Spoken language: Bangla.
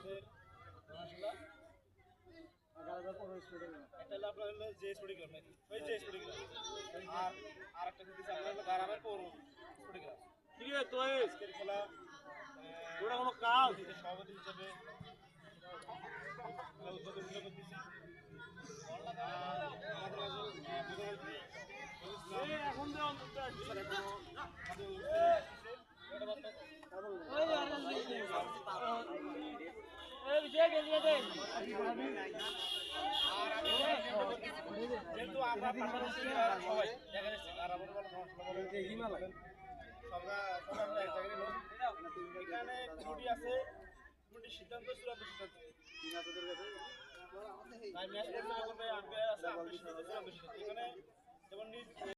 আমাদের একটা হলো আপনার হলো যে স্পোর্টিং ক্লাব নাকি ওই যে স্পোর্টিং ক্লাব আর একটা দিতেছে আপনার হলো গারামের পৌর স্পোর্টিং ক্লাব ঠিক আছে তো আজকের খেলা ওটা কোনো কাজ সভাপতি হিসেবে উদ্বোধন করতেছি এখন যেহেতু আমরা পাশাপাশি সবাই দেখা যাচ্ছে আর আমরা আমরা এক জায়গায় এখানে কমিটি আছে কমিটির সিদ্ধান্ত চূড়ান্ত সিদ্ধান্ত তাই ম্যাচ পরিচালনা করবে আম্পায়ার আছে আম্পায়ার সিদ্ধান্ত চূড়ান্ত সিদ্ধান্ত এখানে